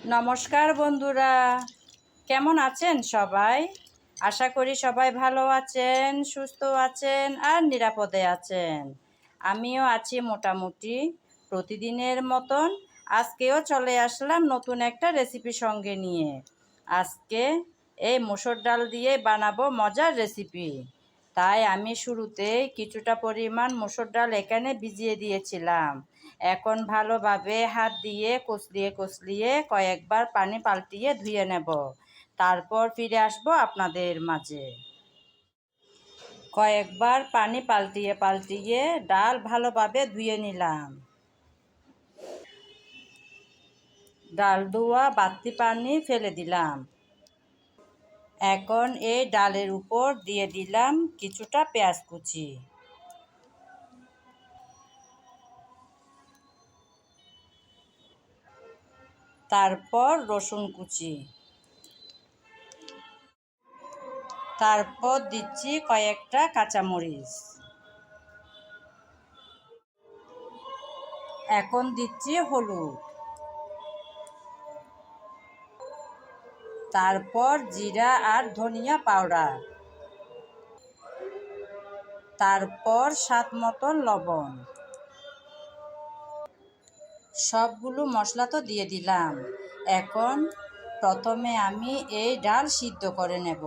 নমস্কার বন্ধুরা, কেমন আছেন সবাই? আশা করি সবাই ভালো আছেন, সুস্থ আছেন আর নিরাপদে আছেন। আমিও আছি মোটামুটি প্রতিদিনের মতন। আজকেও চলে আসলাম নতুন একটা রেসিপি সঙ্গে নিয়ে। আজকে এই মসুর ডাল দিয়ে বানাবো মজার রেসিপি। তাই আমি শুরুতেই কিছুটা পরিমাণ মসুর ডাল এখানে ভিজিয়ে দিয়েছিলাম। এখন ভালোভাবে হাত দিয়ে কচলিয়ে কয়েকবার পানি পাল্টিয়ে ধুয়ে নেব। তারপর ফিরে আসব আপনাদের মাঝে। কয়েকবার পানি পাল্টিয়ে ডাল ভালোভাবে ধুয়ে নিলাম। ডাল ধোয়া বাড়তি পানি ফেলে দিলাম। এখন এই ডালের উপর দিয়ে দিলাম কিছুটা পেঁয়াজ কুচি। তারপর রসুন কুচি। তারপর দিচ্ছি কয়েকটা কাঁচামরিচ। এখন দিচ্ছি হলুদ। তারপর জিরা আর ধনিয়া পাউডার। তারপর স্বাদ মতো লবণ। সবগুলো মশলা তো দিয়ে দিলাম। এখন প্রথমে আমি এই ডাল সিদ্ধ করে নেব।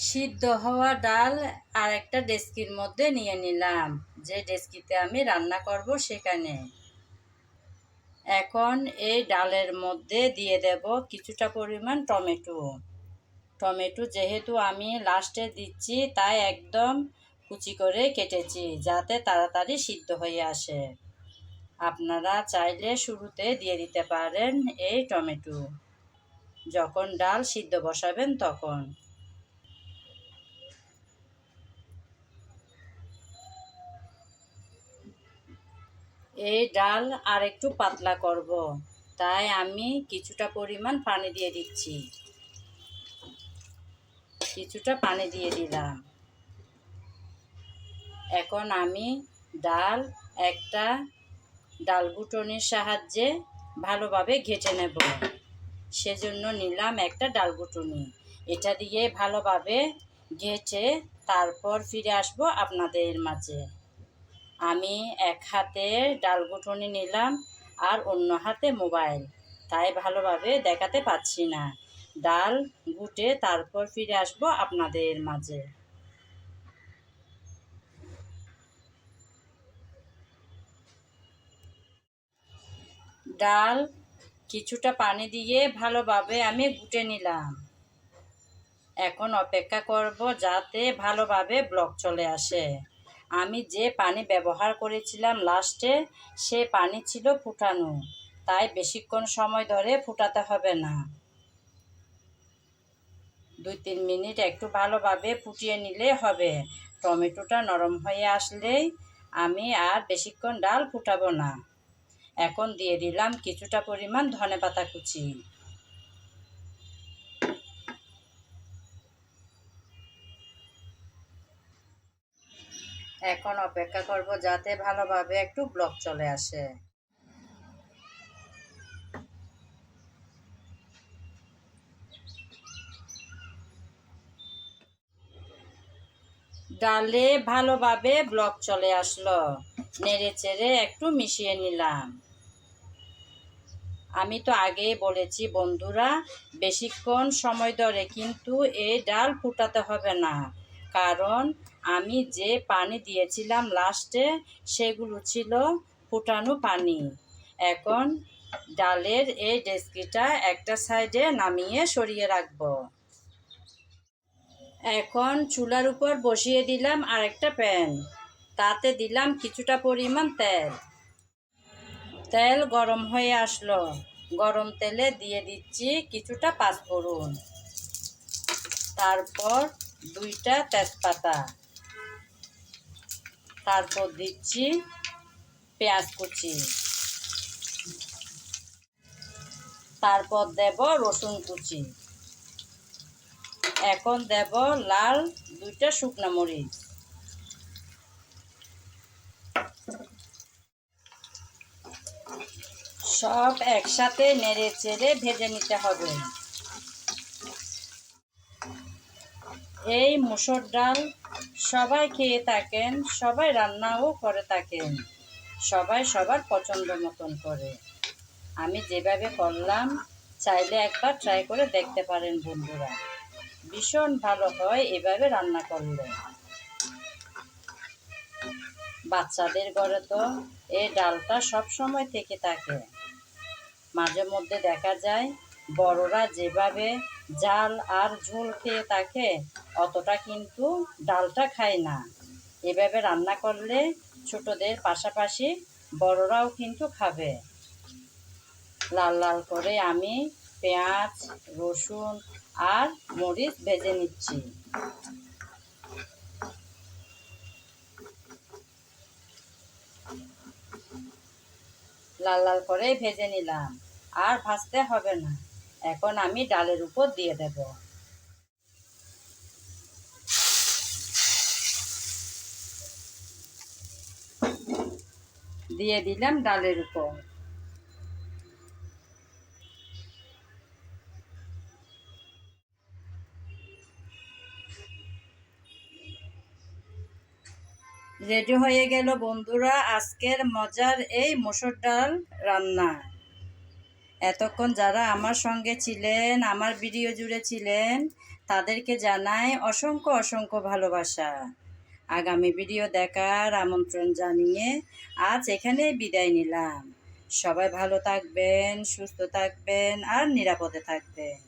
সিদ্ধ হওয়া ডাল আর একটা ডেচকির মধ্যে নিয়ে নিলাম, যে ডেচকিতে আমি রান্না করব সেখানে। এখন এই ডালের মধ্যে দিয়ে দেব কিছুটা পরিমাণ টমেটো যেহেতু আমি লাস্টে দিচ্ছি তাই একদম কুচি করে কেটেছি, যাতে তাড়াতাড়ি সিদ্ধ হয়ে আসে। আপনারা চাইলে শুরুতে দিয়ে দিতে পারেন এই টমেটো, যখন ডাল সিদ্ধ বসাবেন তখন। এই ডাল আর একটু পাতলা করব, তাই আমি কিছুটা পরিমাণ পানি দিয়ে দিচ্ছি। কিছুটা পানি দিয়ে দিলাম। এখন আমি ডাল একটা ডাল ঘুটনির সাহায্যে ভালোভাবে ঘেঁটে নেব। সেজন্য নিলাম একটা ডাল ঘুটনি। এটা দিয়ে ভালোভাবে ঘেঁটে তারপর ফিরে আসব আপনাদের মাঝে। আমি এক হাতে ডাল ঘুটনি নিলাম আর অন্য হাতে মোবাইল, তাই ভালোভাবে দেখাতে পাচ্ছি না। ডাল ঘুটে তারপর ফিরে আসব আপনাদের মাঝে। ডাল কিছুটা পানি দিয়ে ভালোভাবে আমি ঘুটে নিলাম। এখন অপেক্ষা করব যাতে ভালোভাবে ব্লক চলে আসে। আমি যে পানি ব্যবহার করেছিলাম লাস্টে, সে পানি ছিল ফুটানো, তাই বেশিক্ষণ সময় ধরে ফুটাতে হবে না। 2-3 মিনিট একটু ভালোভাবে ফুটিয়ে নিলে হবে। টমেটোটা নরম হয়ে আসলেই আমি আর বেশিক্ষণ ডাল ফুটাবো না। এখন দিয়ে দিলাম কিছুটা পরিমাণ ধনেপাতা কুচি। এখন অপেক্ষা করব যাতে ভালোভাবে একটু ব্লক চলে আসে। ডালে ভালোভাবে ব্লক চলে আসলো। নেড়ে চেড়ে একটু মিশিয়ে নিলাম। আমি তো আগেই বলেছি বন্ধুরা, বেশিক্ষণ সময় ধরে কিন্তু এই ডাল ফুটাতে হবে না, কারণ আমি যে পানি দিয়েছিলাম লাস্টে সেগুলো ছিল ফুটানো পানি। এখন ডালের এই ডেচকিটা একটা সাইডে নামিয়ে সরিয়ে রাখবো। এখন চুলার উপর বসিয়ে দিলাম আরেকটা প্যান। তাতে দিলাম কিছুটা পরিমাণ তেল। তেল গরম হয়ে আসলো। গরম তেলে দিয়ে দিচ্ছি কিছুটা পাঁচফোড়ন। তারপর 2টা তেজপাতা। তারপর দিচ্ছি পেঁয়াজ কুচি। তারপর দেব রসুন কুচি। এখন দেব লাল 2টা শুকনো মরিচ। সব একসাথে নেড়ে চেড়ে ভেজে নিতে হবে। এই মুসুর ডাল সবাই খেয়ে থাকেন, সবাই রান্নাও করে থাকেন, সবাই সবার পছন্দ মতন করে। আমি যেভাবে করলাম চাইলে একবার ট্রাই করে দেখতে পারেন বন্ধুরা, ভীষণ ভালো হয় এভাবে রান্না করলে। বাচ্চাদের ঘরে তো এই ডালটা সব সময় থেকে থাকে। মাঝে মধ্যে দেখা যায় বড়রা যেভাবে জাল আর ঝোল খেয়ে থাকে অতটা কিন্তু ডালটা খায় না। এভাবে রান্না করলে ছোটদের পাশাপাশি বড়রাও কিন্তু খাবে। লাল লাল করে আমি পেঁয়াজ, রসুন আর মরিচ ভেজে নিচ্ছি। লাল লাল করে ভেজে নিলাম, আর ভাজতে হবে না। এখন আমি ডালের উপর দিয়ে দেব। দিয়ে দিলাম ডালের উপর। রেডি হয়ে গেল বন্ধুরা আজকের মজার এই মসুর ডাল রান্না। এতক্ষণ যারা আমার সঙ্গে ছিলেন, আমার ভিডিও জুড়ে ছিলেন, তাদেরকে জানাই অসংখ্য অসংখ্য ভালোবাসা। আগামী ভিডিও দেখার আমন্ত্রণ জানিয়ে আজ এখানেই বিদায় নিলাম। সবাই ভালো থাকবেন, সুস্থ থাকবেন আর নিরাপদে থাকবেন।